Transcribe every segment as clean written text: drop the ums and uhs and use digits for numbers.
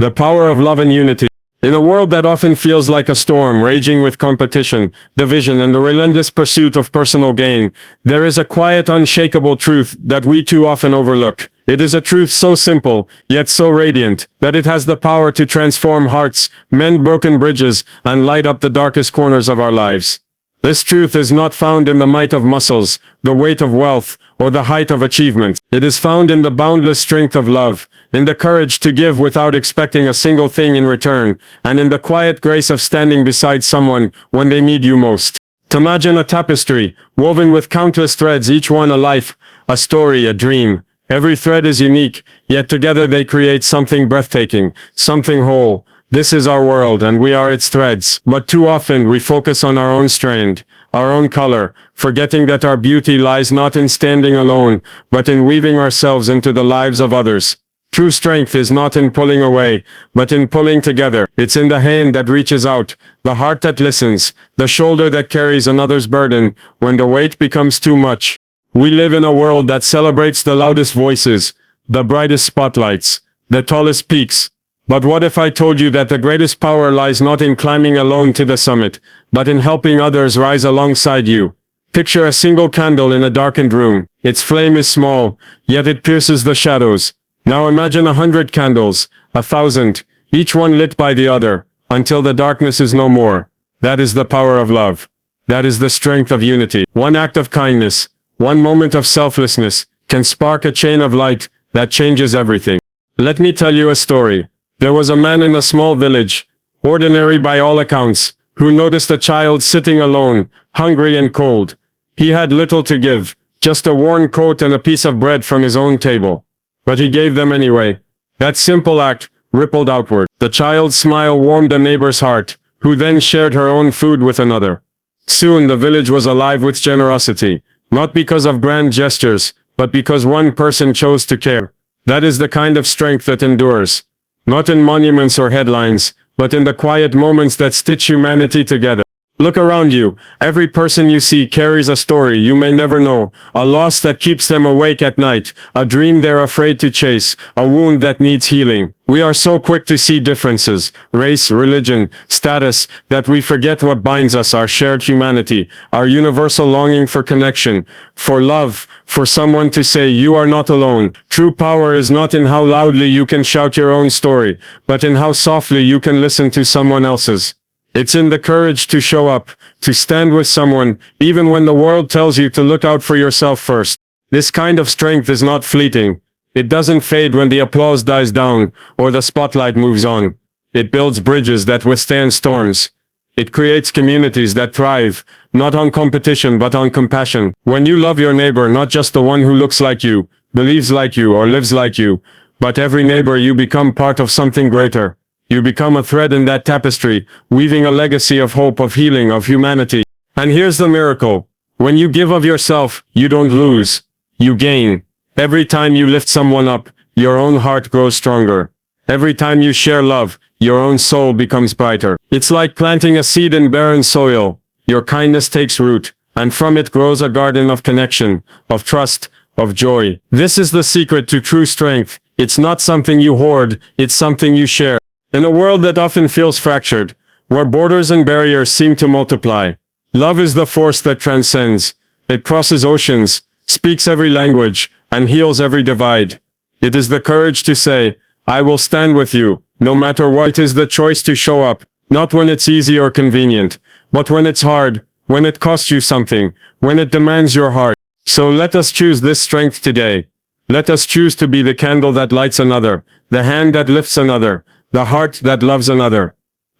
The power of love and unity. In a world that often feels like a storm raging with competition, division, and the relentless pursuit of personal gain, there is a quiet, unshakable truth that we too often overlook. It is a truth so simple, yet so radiant, that it has the power to transform hearts, mend broken bridges, and light up the darkest corners of our lives. This truth is not found in the might of muscles, the weight of wealth, or the height of achievement. It is found in the boundless strength of love, in the courage to give without expecting a single thing in return, and in the quiet grace of standing beside someone when they need you most. Imagine a tapestry, woven with countless threads, each one a life, a story, a dream. Every thread is unique, yet together they create something breathtaking, something whole. This is our world, and we are its threads. But too often we focus on our own strand, our own color, forgetting that our beauty lies not in standing alone, but in weaving ourselves into the lives of others. True strength is not in pulling away, but in pulling together. It's in the hand that reaches out, the heart that listens, the shoulder that carries another's burden when the weight becomes too much. We live in a world that celebrates the loudest voices, the brightest spotlights, the tallest peaks. But what if I told you that the greatest power lies not in climbing alone to the summit, but in helping others rise alongside you? Picture a single candle in a darkened room. Its flame is small, yet it pierces the shadows. Now imagine 100 candles, 1,000, each one lit by the other, until the darkness is no more. That is the power of love. That is the strength of unity. One act of kindness, one moment of selflessness, can spark a chain of light that changes everything. Let me tell you a story. There was a man in a small village, ordinary by all accounts, who noticed a child sitting alone, hungry and cold. He had little to give, just a worn coat and a piece of bread from his own table. But he gave them anyway. That simple act rippled outward. The child's smile warmed a neighbor's heart, who then shared her own food with another. Soon the village was alive with generosity, not because of grand gestures, but because one person chose to care. That is the kind of strength that endures. Not in monuments or headlines, but in the quiet moments that stitch humanity together. Look around you. Every person you see carries a story you may never know, a loss that keeps them awake at night, a dream they're afraid to chase, a wound that needs healing. We are so quick to see differences, race, religion, status, that we forget what binds us, our shared humanity, our universal longing for connection, for love, for someone to say you are not alone. True power is not in how loudly you can shout your own story, but in how softly you can listen to someone else's. It's in the courage to show up, to stand with someone, even when the world tells you to look out for yourself first. This kind of strength is not fleeting. It doesn't fade when the applause dies down, or the spotlight moves on. It builds bridges that withstand storms. It creates communities that thrive, not on competition but on compassion. When you love your neighbor, not just the one who looks like you, believes like you, or lives like you, but every neighbor, you become part of something greater. You become a thread in that tapestry, weaving a legacy of hope, of healing, of humanity. And here's the miracle. When you give of yourself, you don't lose. You gain. Every time you lift someone up, your own heart grows stronger. Every time you share love, your own soul becomes brighter. It's like planting a seed in barren soil. Your kindness takes root, and from it grows a garden of connection, of trust, of joy. This is the secret to true strength. It's not something you hoard, it's something you share. In a world that often feels fractured, where borders and barriers seem to multiply, love is the force that transcends. It crosses oceans, speaks every language, and heals every divide. It is the courage to say, I will stand with you, no matter what. It is the choice to show up, not when it's easy or convenient, but when it's hard, when it costs you something, when it demands your heart. So let us choose this strength today. Let us choose to be the candle that lights another, the hand that lifts another, the heart that loves another.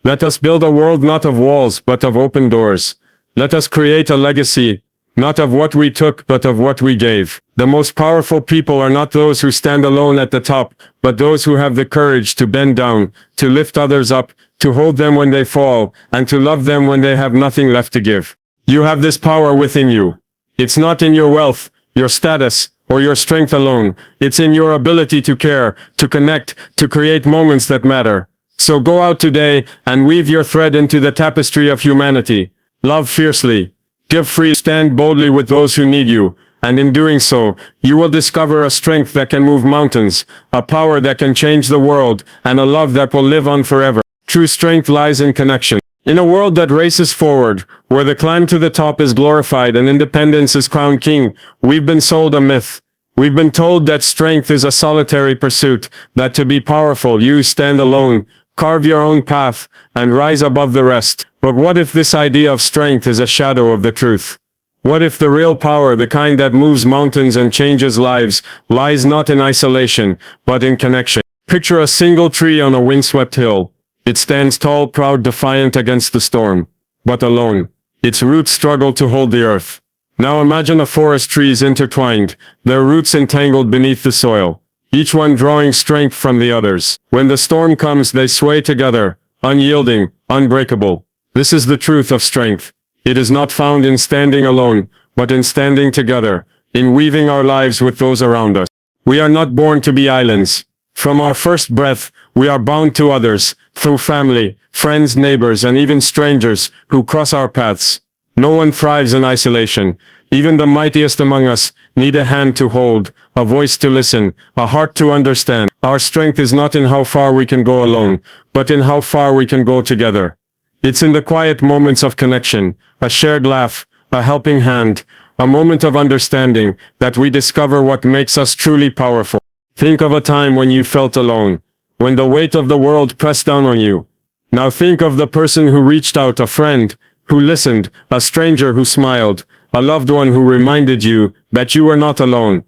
Let us build a world not of walls, but of open doors. Let us create a legacy, not of what we took, but of what we gave. The most powerful people are not those who stand alone at the top, but those who have the courage to bend down, to lift others up, to hold them when they fall, and to love them when they have nothing left to give. You have this power within you. It's not in your wealth, your status, or your strength alone. It's in your ability to care, to connect, to create moments that matter. So go out today and weave your thread into the tapestry of humanity. Love fiercely. Give free. Stand boldly with those who need you. And in doing so, you will discover a strength that can move mountains, a power that can change the world, and a love that will live on forever. True strength lies in connection. In a world that races forward, where the climb to the top is glorified and independence is crowned king, we've been sold a myth. We've been told that strength is a solitary pursuit, that to be powerful you stand alone, carve your own path, and rise above the rest. But what if this idea of strength is a shadow of the truth? What if the real power, the kind that moves mountains and changes lives, lies not in isolation, but in connection? Picture a single tree on a windswept hill. It stands tall, proud, defiant against the storm, but alone. Its roots struggle to hold the earth. Now imagine a forest trees intertwined, their roots entangled beneath the soil, each one drawing strength from the others. When the storm comes, they sway together, unyielding, unbreakable. This is the truth of strength. It is not found in standing alone, but in standing together, in weaving our lives with those around us. We are not born to be islands. From our first breath, we are bound to others, through family, friends, neighbors, and even strangers who cross our paths. No one thrives in isolation. Even the mightiest among us need a hand to hold, a voice to listen, a heart to understand. Our strength is not in how far we can go alone, but in how far we can go together. It's in the quiet moments of connection, a shared laugh, a helping hand, a moment of understanding, that we discover what makes us truly powerful. Think of a time when you felt alone, when the weight of the world pressed down on you. Now think of the person who reached out, a friend who listened, a stranger who smiled, a loved one who reminded you that you were not alone.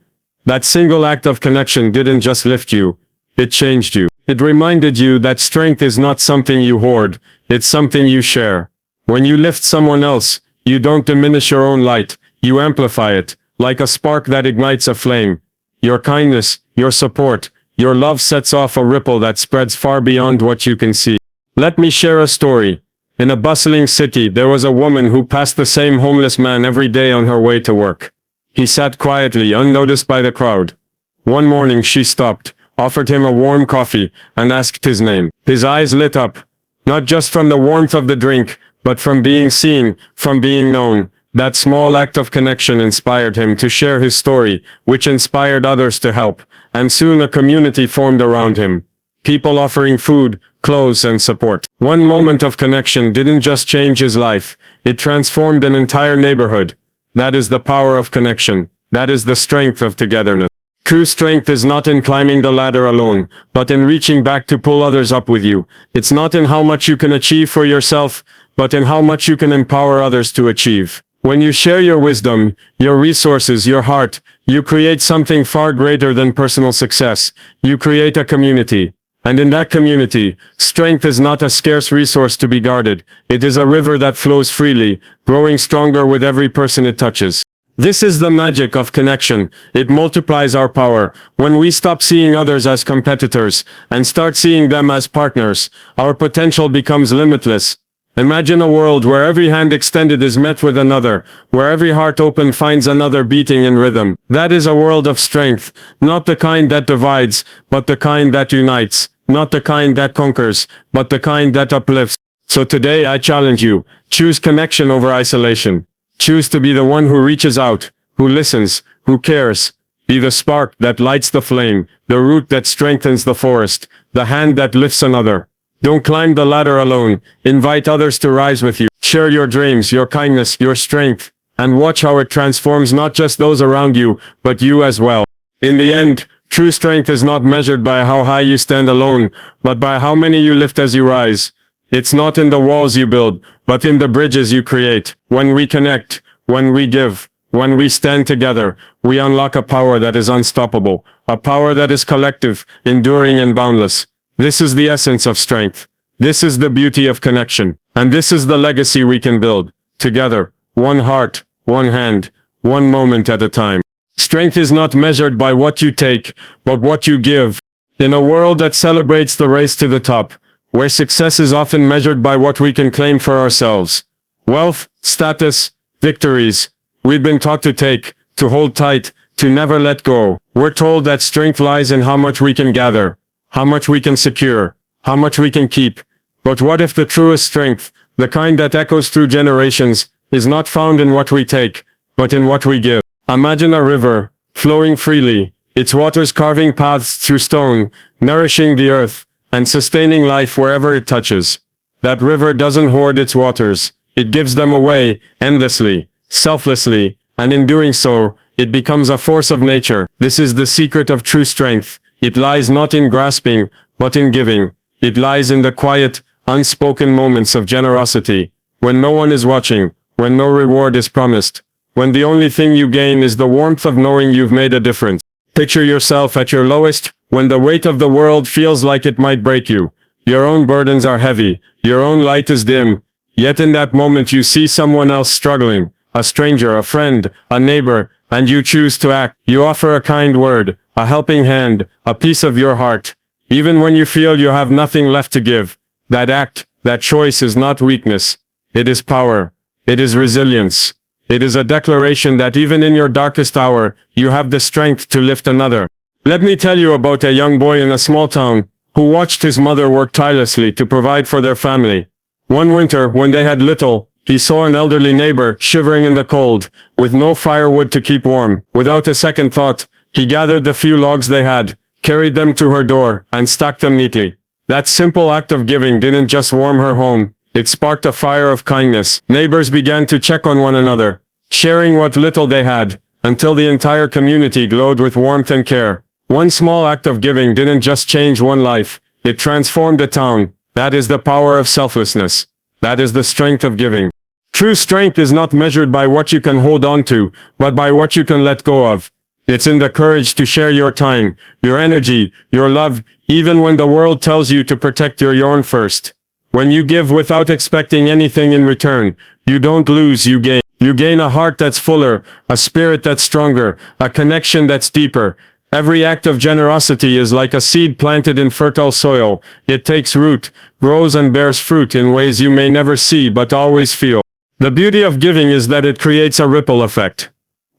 That single act of connection didn't just lift you, it changed you. It reminded you that strength is not something you hoard, it's something you share. When you lift someone else, you don't diminish your own light, you amplify it, like a spark that ignites a flame. Your kindness, your support, your love sets off a ripple that spreads far beyond what you can see. Let me share a story. In a bustling city, there was a woman who passed the same homeless man every day on her way to work. He sat quietly, unnoticed by the crowd. One morning she stopped, offered him a warm coffee, and asked his name. His eyes lit up, not just from the warmth of the drink, but from being seen, from being known. That small act of connection inspired him to share his story, which inspired others to help, and soon a community formed around him. People offering food, clothes, and support. One moment of connection didn't just change his life, it transformed an entire neighborhood. That is the power of connection. That is the strength of togetherness. True strength is not in climbing the ladder alone, but in reaching back to pull others up with you. It's not in how much you can achieve for yourself, but in how much you can empower others to achieve. When you share your wisdom, your resources, your heart, you create something far greater than personal success. You create a community. And in that community, strength is not a scarce resource to be guarded. It is a river that flows freely, growing stronger with every person it touches. This is the magic of connection. It multiplies our power. When we stop seeing others as competitors and start seeing them as partners, our potential becomes limitless. Imagine a world where every hand extended is met with another, where every heart open finds another beating in rhythm. That is a world of strength, not the kind that divides, but the kind that unites, not the kind that conquers, but the kind that uplifts. So today I challenge you, choose connection over isolation. Choose to be the one who reaches out, who listens, who cares. Be the spark that lights the flame, the root that strengthens the forest, the hand that lifts another. Don't climb the ladder alone. Invite others to rise with you. Share your dreams, your kindness, your strength, and watch how it transforms not just those around you, but you as well. In the end, true strength is not measured by how high you stand alone, but by how many you lift as you rise. It's not in the walls you build, but in the bridges you create. When we connect, when we give, when we stand together, we unlock a power that is unstoppable, a power that is collective, enduring and boundless. This is the essence of strength. This is the beauty of connection. And this is the legacy we can build. Together, one heart, one hand, one moment at a time. Strength is not measured by what you take, but what you give. In a world that celebrates the race to the top, where success is often measured by what we can claim for ourselves. Wealth, status, victories. We've been taught to take, to hold tight, to never let go. We're told that strength lies in how much we can gather, how much we can secure, how much we can keep. But what if the truest strength, the kind that echoes through generations, is not found in what we take, but in what we give? Imagine a river, flowing freely, its waters carving paths through stone, nourishing the earth, and sustaining life wherever it touches. That river doesn't hoard its waters, it gives them away, endlessly, selflessly, and in doing so, it becomes a force of nature. This is the secret of true strength. It lies not in grasping, but in giving. It lies in the quiet, unspoken moments of generosity, when no one is watching, when no reward is promised, when the only thing you gain is the warmth of knowing you've made a difference. Picture yourself at your lowest, when the weight of the world feels like it might break you. Your own burdens are heavy, your own light is dim, yet in that moment you see someone else struggling, a stranger, a friend, a neighbor, and you choose to act. You offer a kind word, a helping hand, a piece of your heart. Even when you feel you have nothing left to give, that act, that choice is not weakness. It is power. It is resilience. It is a declaration that even in your darkest hour, you have the strength to lift another. Let me tell you about a young boy in a small town, who watched his mother work tirelessly to provide for their family. One winter, when they had little, he saw an elderly neighbor shivering in the cold, with no firewood to keep warm. Without a second thought, he gathered the few logs they had, carried them to her door, and stacked them neatly. That simple act of giving didn't just warm her home, it sparked a fire of kindness. Neighbors began to check on one another, sharing what little they had, until the entire community glowed with warmth and care. One small act of giving didn't just change one life, it transformed a town. That is the power of selflessness. That is the strength of giving. True strength is not measured by what you can hold on to, but by what you can let go of. It's in the courage to share your time, your energy, your love, even when the world tells you to protect your own first. When you give without expecting anything in return, you don't lose, you gain. You gain a heart that's fuller, a spirit that's stronger, a connection that's deeper. Every act of generosity is like a seed planted in fertile soil. It takes root, grows and bears fruit in ways you may never see but always feel. The beauty of giving is that it creates a ripple effect.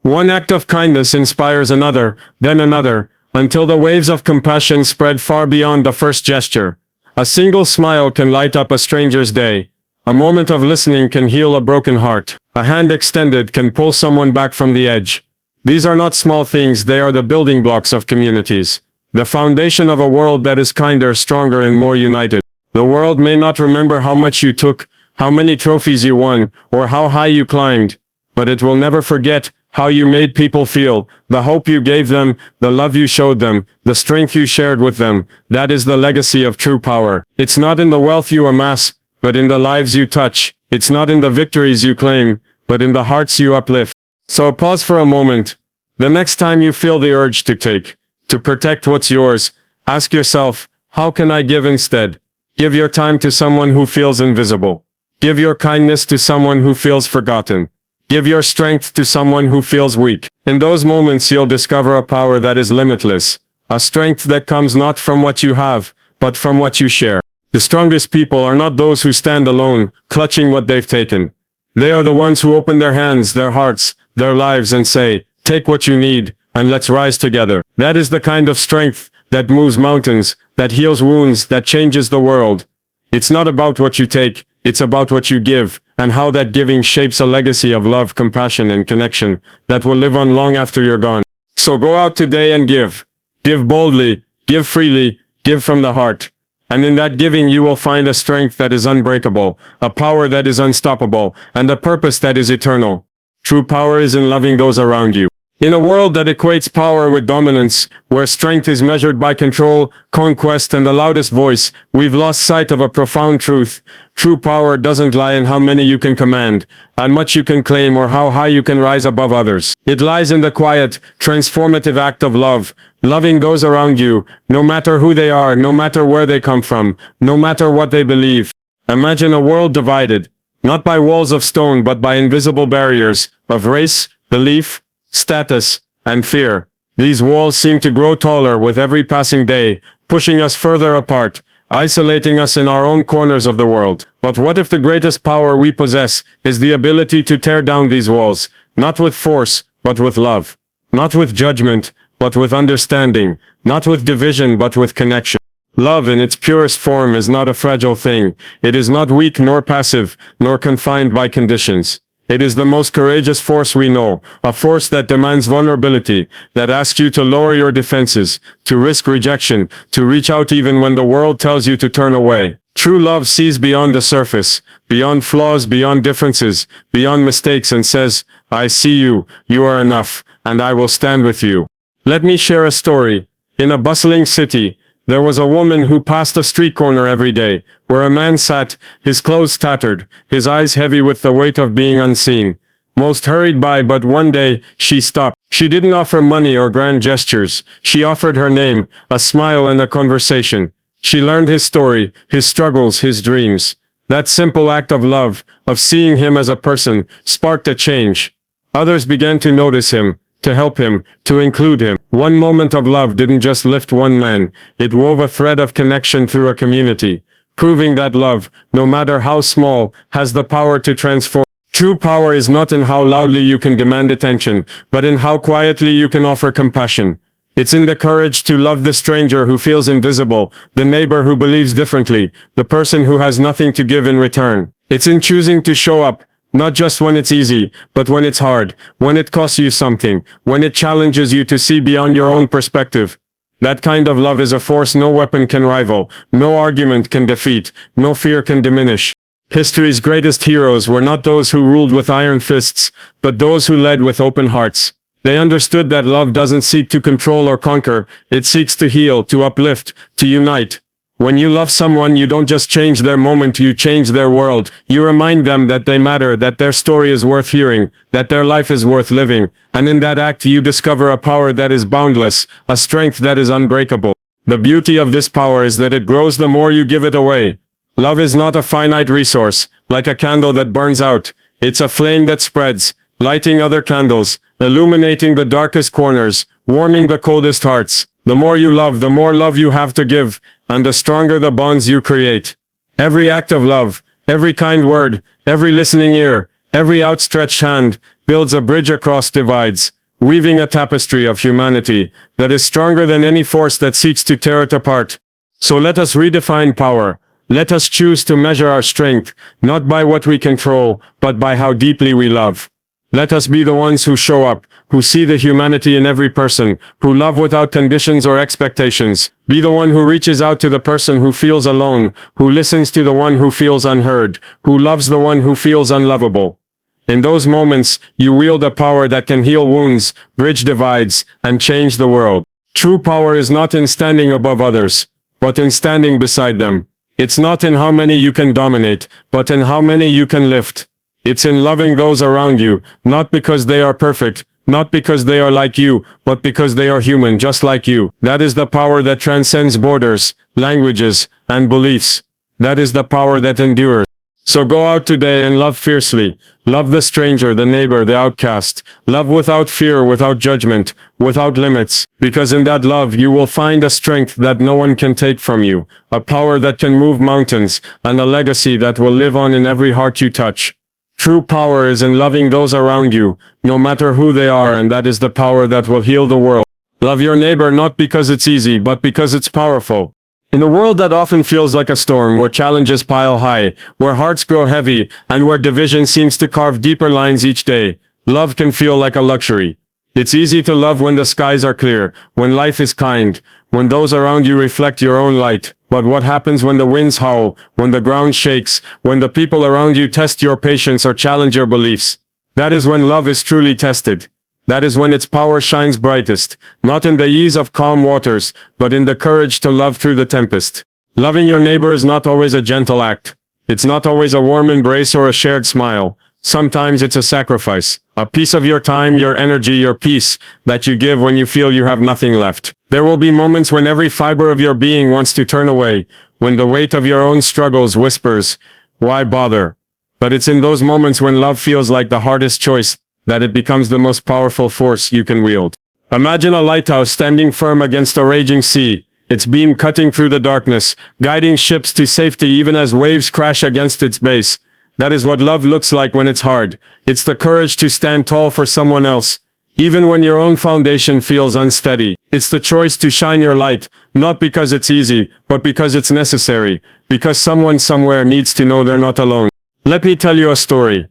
One act of kindness inspires another, then another, until the waves of compassion spread far beyond the first gesture. A single smile can light up a stranger's day. A moment of listening can heal a broken heart. A hand extended can pull someone back from the edge. These are not small things, they are the building blocks of communities. The foundation of a world that is kinder, stronger, and more united. The world may not remember how much you took, how many trophies you won, or how high you climbed, but it will never forget how you made people feel, the hope you gave them, the love you showed them, the strength you shared with them. That is the legacy of true power. It's not in the wealth you amass, but in the lives you touch. It's not in the victories you claim, but in the hearts you uplift. So pause for a moment. The next time you feel the urge to take, to protect what's yours, ask yourself, how can I give instead? Give your time to someone who feels invisible. Give your kindness to someone who feels forgotten. Give your strength to someone who feels weak. In those moments you'll discover a power that is limitless, a strength that comes not from what you have, but from what you share. The strongest people are not those who stand alone, clutching what they've taken. They are the ones who open their hands, their hearts, their lives and say, take what you need, and let's rise together. That is the kind of strength that moves mountains, that heals wounds, that changes the world. It's not about what you take, it's about what you give, and how that giving shapes a legacy of love, compassion, and connection that will live on long after you're gone. So go out today and give. Give boldly, give freely, give from the heart. And in that giving you will find a strength that is unbreakable, a power that is unstoppable, and a purpose that is eternal. True power is in loving those around you. In a world that equates power with dominance, where strength is measured by control, conquest, and the loudest voice, we've lost sight of a profound truth. True power doesn't lie in how many you can command, how much you can claim, or how high you can rise above others. It lies in the quiet, transformative act of love, loving those around you, no matter who they are, no matter where they come from, no matter what they believe. Imagine a world divided, not by walls of stone but by invisible barriers, of race, belief, status, and fear. These walls seem to grow taller with every passing day, pushing us further apart, isolating us in our own corners of the world. But what if the greatest power we possess is the ability to tear down these walls, not with force, but with love, not with judgment, but with understanding, not with division, but with connection. Love in its purest form is not a fragile thing. It is not weak nor passive, nor confined by conditions. It is the most courageous force we know, a force that demands vulnerability, that asks you to lower your defenses, to risk rejection, to reach out even when the world tells you to turn away. True love sees beyond the surface, beyond flaws, beyond differences, beyond mistakes, and says, I see you, you are enough, and I will stand with you. Let me share a story. In a bustling city, there was a woman who passed a street corner every day, where a man sat, his clothes tattered, his eyes heavy with the weight of being unseen. Most hurried by, but one day, she stopped. She didn't offer money or grand gestures. She offered her name, a smile, and a conversation. She learned his story, his struggles, his dreams. That simple act of love, of seeing him as a person, sparked a change. Others began to notice him, to help him, to include him. One moment of love didn't just lift one man, it wove a thread of connection through a community, proving that love, no matter how small, has the power to transform. True power is not in how loudly you can demand attention, but in how quietly you can offer compassion. It's in the courage to love the stranger who feels invisible, the neighbor who believes differently, the person who has nothing to give in return. It's in choosing to show up, not just when it's easy, but when it's hard, when it costs you something, when it challenges you to see beyond your own perspective. That kind of love is a force no weapon can rival, no argument can defeat, no fear can diminish. History's greatest heroes were not those who ruled with iron fists, but those who led with open hearts. They understood that love doesn't seek to control or conquer, it seeks to heal, to uplift, to unite. When you love someone, you don't just change their moment, you change their world. You remind them that they matter, that their story is worth hearing, that their life is worth living. And in that act, you discover a power that is boundless, a strength that is unbreakable. The beauty of this power is that it grows the more you give it away. Love is not a finite resource, like a candle that burns out. It's a flame that spreads, lighting other candles, illuminating the darkest corners, warming the coldest hearts. The more you love, the more love you have to give, and the stronger the bonds you create. Every act of love, every kind word, every listening ear, every outstretched hand, builds a bridge across divides, weaving a tapestry of humanity that is stronger than any force that seeks to tear it apart. So let us redefine power. Let us choose to measure our strength, not by what we control, but by how deeply we love. Let us be the ones who show up, who see the humanity in every person, who love without conditions or expectations. Be the one who reaches out to the person who feels alone, who listens to the one who feels unheard, who loves the one who feels unlovable. In those moments, you wield a power that can heal wounds, bridge divides, and change the world. True power is not in standing above others, but in standing beside them. It's not in how many you can dominate, but in how many you can lift. It's in loving those around you, not because they are perfect, not because they are like you, but because they are human just like you. That is the power that transcends borders, languages, and beliefs. That is the power that endures. So go out today and love fiercely. Love the stranger, the neighbor, the outcast. Love without fear, without judgment, without limits. Because in that love you will find a strength that no one can take from you, a power that can move mountains, and a legacy that will live on in every heart you touch. True power is in loving those around you, no matter who they are, and that is the power that will heal the world. Love your neighbor not because it's easy, but because it's powerful. In a world that often feels like a storm, where challenges pile high, where hearts grow heavy, and where division seems to carve deeper lines each day, love can feel like a luxury. It's easy to love when the skies are clear, when life is kind, when those around you reflect your own light. But what happens when the winds howl, when the ground shakes, when the people around you test your patience or challenge your beliefs? That is when love is truly tested. That is when its power shines brightest, not in the ease of calm waters, but in the courage to love through the tempest. Loving your neighbor is not always a gentle act. It's not always a warm embrace or a shared smile. Sometimes it's a sacrifice, a piece of your time, your energy, your peace, that you give when you feel you have nothing left. There will be moments when every fiber of your being wants to turn away, when the weight of your own struggles whispers, "Why bother?" But it's in those moments when love feels like the hardest choice, that it becomes the most powerful force you can wield. Imagine a lighthouse standing firm against a raging sea, its beam cutting through the darkness, guiding ships to safety even as waves crash against its base. That is what love looks like when it's hard. It's the courage to stand tall for someone else, even when your own foundation feels unsteady. It's the choice to shine your light, not because it's easy, but because it's necessary, because someone somewhere needs to know they're not alone. Let me tell you a story.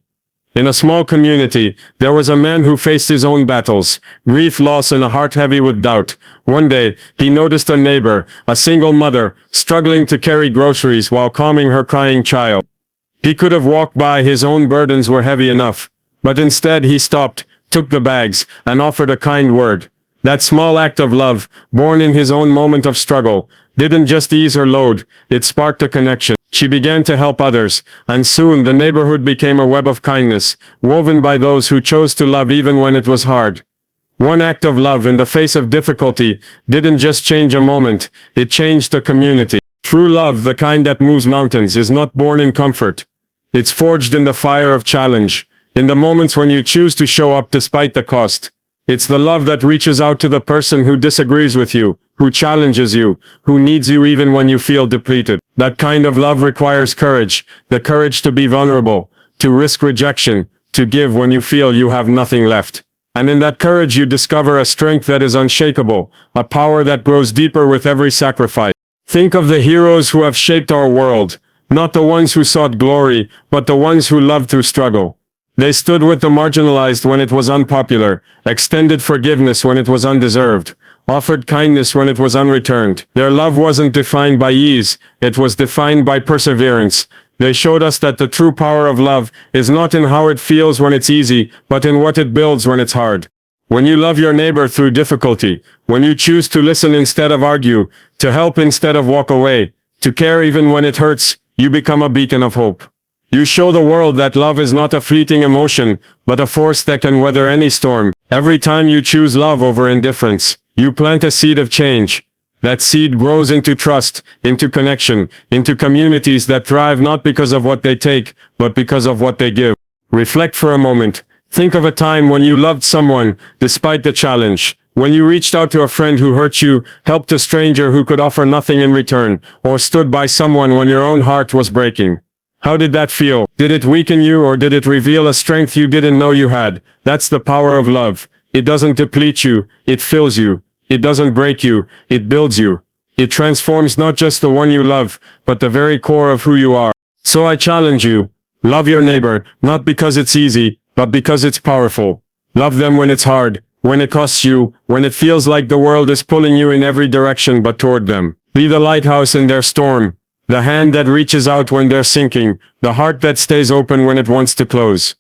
In a small community, there was a man who faced his own battles, grief, loss, and a heart heavy with doubt. One day, he noticed a neighbor, a single mother, struggling to carry groceries while calming her crying child. He could have walked by, his own burdens were heavy enough. But instead he stopped, took the bags, and offered a kind word. That small act of love, born in his own moment of struggle, didn't just ease her load, it sparked a connection. She began to help others, and soon the neighborhood became a web of kindness, woven by those who chose to love even when it was hard. One act of love in the face of difficulty didn't just change a moment, it changed a community. True love, the kind that moves mountains, is not born in comfort. It's forged in the fire of challenge, in the moments when you choose to show up despite the cost. It's the love that reaches out to the person who disagrees with you, who challenges you, who needs you even when you feel depleted. That kind of love requires courage, the courage to be vulnerable, to risk rejection, to give when you feel you have nothing left. And in that courage you discover a strength that is unshakable, a power that grows deeper with every sacrifice. Think of the heroes who have shaped our world, not the ones who sought glory, but the ones who loved through struggle. They stood with the marginalized when it was unpopular, extended forgiveness when it was undeserved, offered kindness when it was unreturned. Their love wasn't defined by ease, it was defined by perseverance. They showed us that the true power of love is not in how it feels when it's easy, but in what it builds when it's hard. When you love your neighbor through difficulty, when you choose to listen instead of argue, to help instead of walk away, to care even when it hurts, you become a beacon of hope. You show the world that love is not a fleeting emotion, but a force that can weather any storm. Every time you choose love over indifference, you plant a seed of change. That seed grows into trust, into connection, into communities that thrive not because of what they take, but because of what they give. Reflect for a moment. Think of a time when you loved someone, despite the challenge. When you reached out to a friend who hurt you, helped a stranger who could offer nothing in return, or stood by someone when your own heart was breaking. How did that feel? Did it weaken you, or did it reveal a strength you didn't know you had? That's the power of love. It doesn't deplete you, it fills you. It doesn't break you, it builds you. It transforms not just the one you love, but the very core of who you are. So I challenge you, love your neighbor, not because it's easy, but because it's powerful. Love them when it's hard, when it costs you, when it feels like the world is pulling you in every direction but toward them. Be the lighthouse in their storm. The hand that reaches out when they're sinking, the heart that stays open when it wants to close.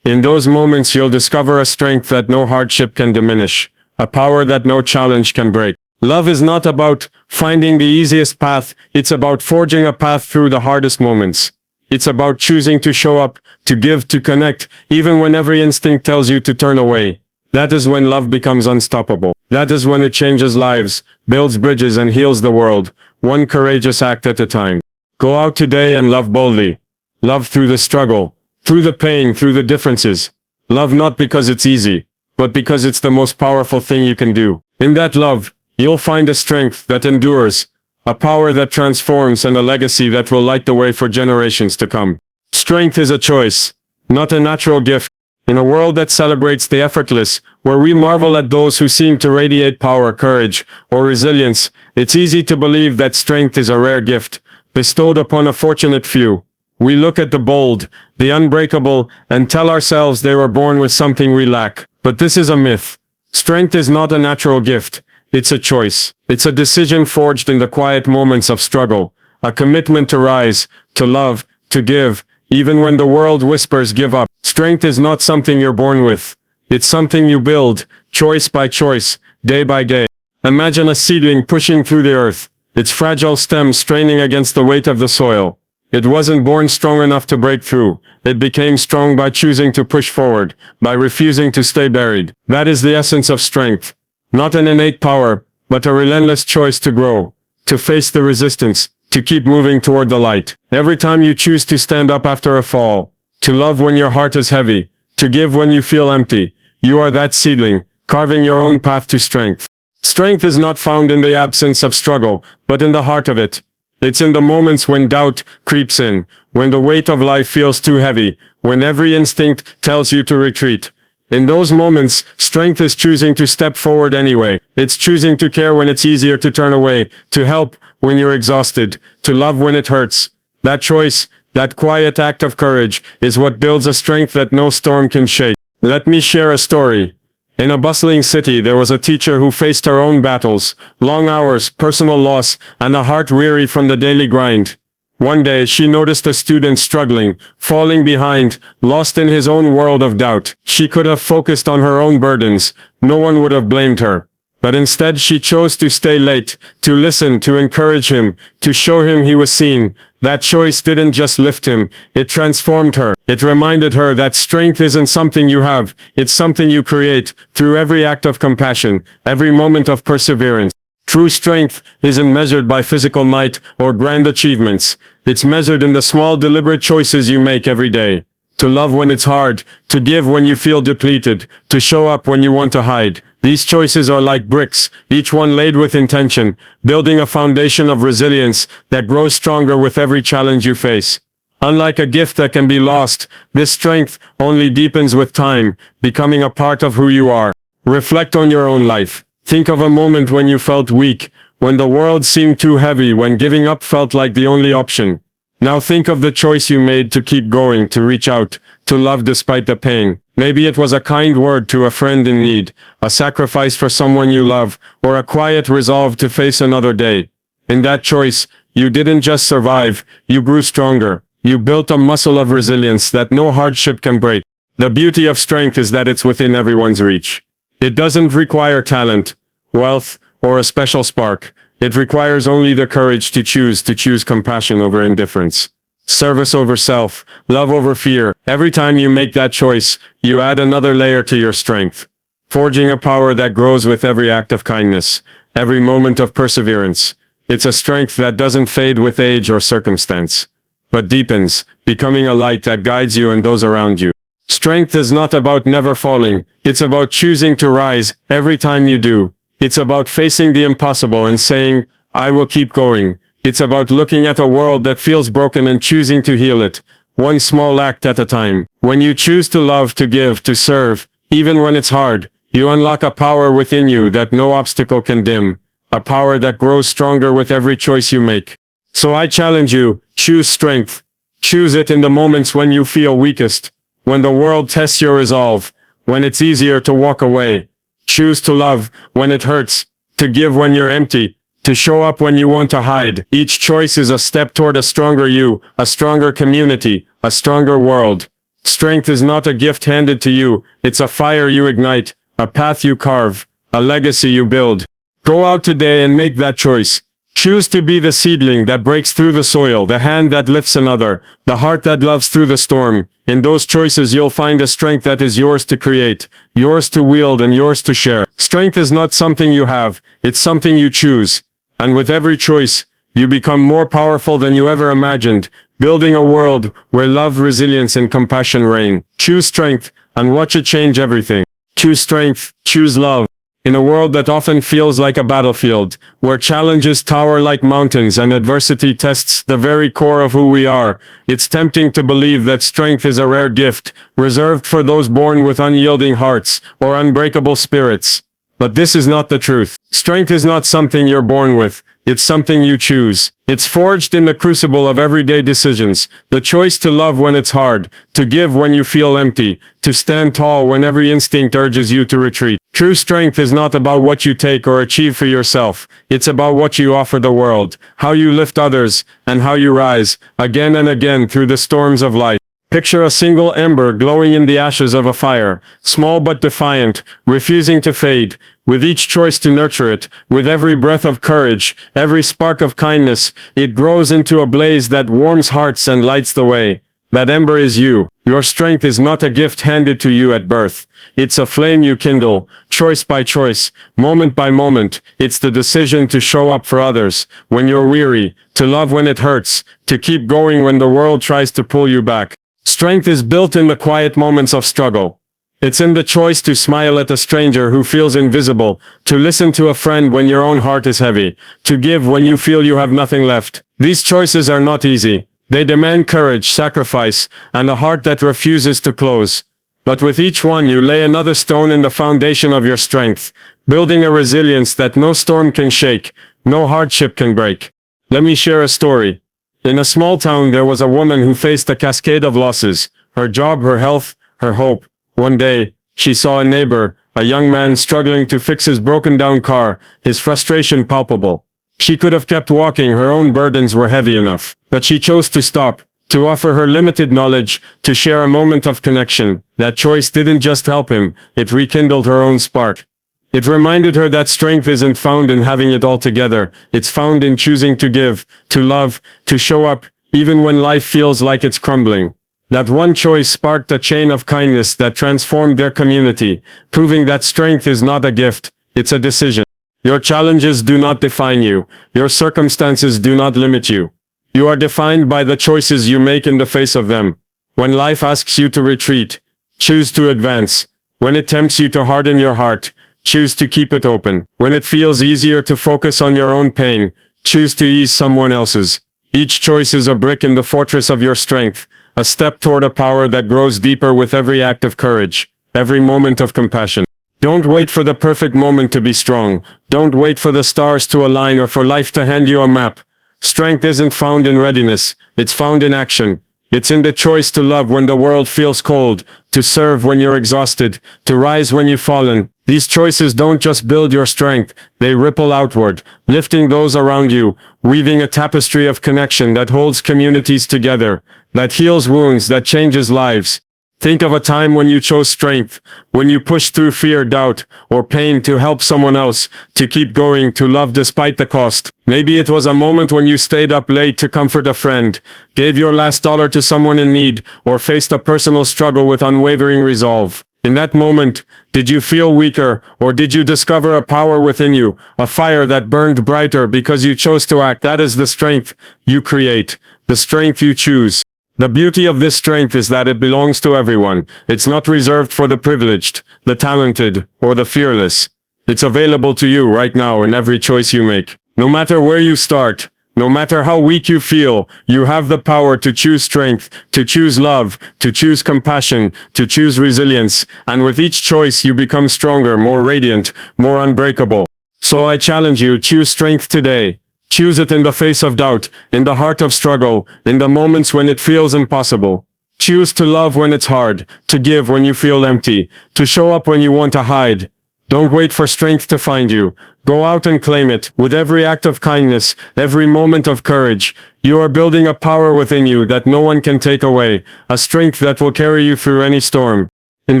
In those moments you'll discover a strength that no hardship can diminish, a power that no challenge can break. Love is not about finding the easiest path, it's about forging a path through the hardest moments. It's about choosing to show up, to give, to connect, even when every instinct tells you to turn away. That is when love becomes unstoppable. That is when it changes lives, builds bridges and heals the world, one courageous act at a time. Go out today and love boldly. Love through the struggle, through the pain, through the differences. Love not because it's easy, but because it's the most powerful thing you can do. In that love, you'll find a strength that endures, a power that transforms, and a legacy that will light the way for generations to come. Strength is a choice, not a natural gift. In a world that celebrates the effortless, where we marvel at those who seem to radiate power, courage, or resilience, it's easy to believe that strength is a rare gift, bestowed upon a fortunate few. We look at the bold, the unbreakable, and tell ourselves they were born with something we lack. But this is a myth. Strength is not a natural gift. It's a choice. It's a decision forged in the quiet moments of struggle, a commitment to rise, to love, to give, even when the world whispers give up. Strength is not something you're born with. It's something you build, choice by choice, day by day. Imagine a seedling pushing through the earth, its fragile stem straining against the weight of the soil. It wasn't born strong enough to break through. It became strong by choosing to push forward, by refusing to stay buried. That is the essence of strength. Not an innate power, but a relentless choice to grow, to face the resistance, to keep moving toward the light. Every time you choose to stand up after a fall, to love when your heart is heavy, to give when you feel empty, you are that seedling, carving your own path to strength. Strength is not found in the absence of struggle, but in the heart of it. It's in the moments when doubt creeps in, when the weight of life feels too heavy, when every instinct tells you to retreat. In those moments, strength is choosing to step forward anyway. It's choosing to care when it's easier to turn away, to help when you're exhausted, to love when it hurts. That choice, That quiet act of courage is what builds a strength that no storm can shake. Let me share a story. In a bustling city, there was a teacher who faced her own battles, long hours, personal loss, and a heart weary from the daily grind. One day, she noticed a student struggling, falling behind, lost in his own world of doubt. She could have focused on her own burdens. No one would have blamed her. But instead, she chose to stay late, to listen, to encourage him, to show him he was seen. That choice didn't just lift him, it transformed her. It reminded her that strength isn't something you have, it's something you create, through every act of compassion, every moment of perseverance. True strength isn't measured by physical might or grand achievements. It's measured in the small deliberate choices you make every day. To love when it's hard, to give when you feel depleted, to show up when you want to hide. These choices are like bricks, each one laid with intention, building a foundation of resilience that grows stronger with every challenge you face. Unlike a gift that can be lost, this strength only deepens with time, becoming a part of who you are. Reflect on your own life. Think of a moment when you felt weak, when the world seemed too heavy, when giving up felt like the only option. Now think of the choice you made to keep going, to reach out, to love despite the pain. Maybe it was a kind word to a friend in need, a sacrifice for someone you love, or a quiet resolve to face another day. In that choice, you didn't just survive, you grew stronger. You built a muscle of resilience that no hardship can break. The beauty of strength is that it's within everyone's reach. It doesn't require talent, wealth, or a special spark. It requires only the courage to choose compassion over indifference. Service over self, love over fear. Every time you make that choice, you add another layer to your strength, forging a power that grows with every act of kindness, every moment of perseverance. It's a strength that doesn't fade with age or circumstance, but deepens, becoming a light that guides you and those around you. Strength is not about never falling. It's about choosing to rise every time you do. It's about facing the impossible and saying, I will keep going. It's about looking at a world that feels broken and choosing to heal it, one small act at a time. When you choose to love, to give, to serve, even when it's hard, you unlock a power within you that no obstacle can dim, a power that grows stronger with every choice you make. So I challenge you, choose strength. Choose it in the moments when you feel weakest, when the world tests your resolve, when it's easier to walk away. Choose to love when it hurts, to give when you're empty, to show up when you want to hide. Each choice is a step toward a stronger you, a stronger community, a stronger world. Strength is not a gift handed to you, it's a fire you ignite, a path you carve, a legacy you build. Go out today and make that choice. Choose to be the seedling that breaks through the soil, the hand that lifts another, the heart that loves through the storm. In those choices you'll find a strength that is yours to create, yours to wield, and yours to share. Strength is not something you have, it's something you choose. And with every choice, you become more powerful than you ever imagined, building a world where love, resilience, and compassion reign. Choose strength, and watch it change everything. Choose strength, choose love. In a world that often feels like a battlefield, where challenges tower like mountains and adversity tests the very core of who we are, it's tempting to believe that strength is a rare gift, reserved for those born with unyielding hearts or unbreakable spirits. But this is not the truth. Strength is not something you're born with, it's something you choose. It's forged in the crucible of everyday decisions, the choice to love when it's hard, to give when you feel empty, to stand tall when every instinct urges you to retreat. True strength is not about what you take or achieve for yourself, it's about what you offer the world, how you lift others, and how you rise, again and again through the storms of life. Picture a single ember glowing in the ashes of a fire, small but defiant, refusing to fade. With each choice to nurture it, with every breath of courage, every spark of kindness, it grows into a blaze that warms hearts and lights the way. That ember is you. Your strength is not a gift handed to you at birth. It's a flame you kindle, choice by choice, moment by moment. It's the decision to show up for others when you're weary, to love when it hurts, to keep going when the world tries to pull you back. Strength is built in the quiet moments of struggle. It's in the choice to smile at a stranger who feels invisible, to listen to a friend when your own heart is heavy, to give when you feel you have nothing left. These choices are not easy. They demand courage, sacrifice, and a heart that refuses to close. But with each one you lay another stone in the foundation of your strength, building a resilience that no storm can shake, no hardship can break. Let me share a story. In a small town there was a woman who faced a cascade of losses, her job, her health, her hope. One day, she saw a neighbor, a young man struggling to fix his broken down car, his frustration palpable. She could have kept walking, her own burdens were heavy enough, but she chose to stop, to offer her limited knowledge, to share a moment of connection. That choice didn't just help him, it rekindled her own spark. It reminded her that strength isn't found in having it all together, it's found in choosing to give, to love, to show up, even when life feels like it's crumbling. That one choice sparked a chain of kindness that transformed their community, proving that strength is not a gift, it's a decision. Your challenges do not define you, your circumstances do not limit you. You are defined by the choices you make in the face of them. When life asks you to retreat, choose to advance. When it tempts you to harden your heart, choose to keep it open. When it feels easier to focus on your own pain, choose to ease someone else's. Each choice is a brick in the fortress of your strength, a step toward a power that grows deeper with every act of courage, every moment of compassion. Don't wait for the perfect moment to be strong. Don't wait for the stars to align or for life to hand you a map. Strength isn't found in readiness, it's found in action. It's in the choice to love when the world feels cold, to serve when you're exhausted, to rise when you've fallen. These choices don't just build your strength, they ripple outward, lifting those around you, weaving a tapestry of connection that holds communities together, that heals wounds, that changes lives. Think of a time when you chose strength, when you pushed through fear, doubt, or pain to help someone else, to keep going, to love despite the cost. Maybe it was a moment when you stayed up late to comfort a friend, gave your last dollar to someone in need, or faced a personal struggle with unwavering resolve. In that moment, did you feel weaker, or did you discover a power within you, a fire that burned brighter because you chose to act? That is the strength you create, the strength you choose. The beauty of this strength is that it belongs to everyone. It's not reserved for the privileged, the talented, or the fearless. It's available to you right now in every choice you make. No matter where you start, no matter how weak you feel, you have the power to choose strength, to choose love, to choose compassion, to choose resilience, and with each choice you become stronger, more radiant, more unbreakable. So I challenge you, choose strength today. Choose it in the face of doubt, in the heart of struggle, in the moments when it feels impossible. Choose to love when it's hard, to give when you feel empty, to show up when you want to hide. Don't wait for strength to find you. Go out and claim it. With every act of kindness, every moment of courage, you are building a power within you that no one can take away, a strength that will carry you through any storm. In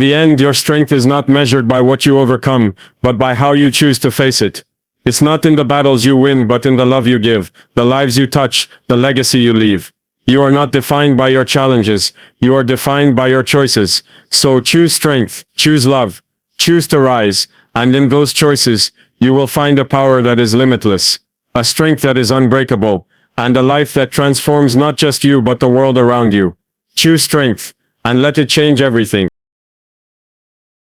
the end, your strength is not measured by what you overcome, but by how you choose to face it. It's not in the battles you win, but in the love you give, the lives you touch, the legacy you leave. You are not defined by your challenges, you are defined by your choices. So choose strength, choose love, choose to rise, and in those choices, you will find a power that is limitless, a strength that is unbreakable, and a life that transforms not just you but the world around you. Choose strength, and let it change everything.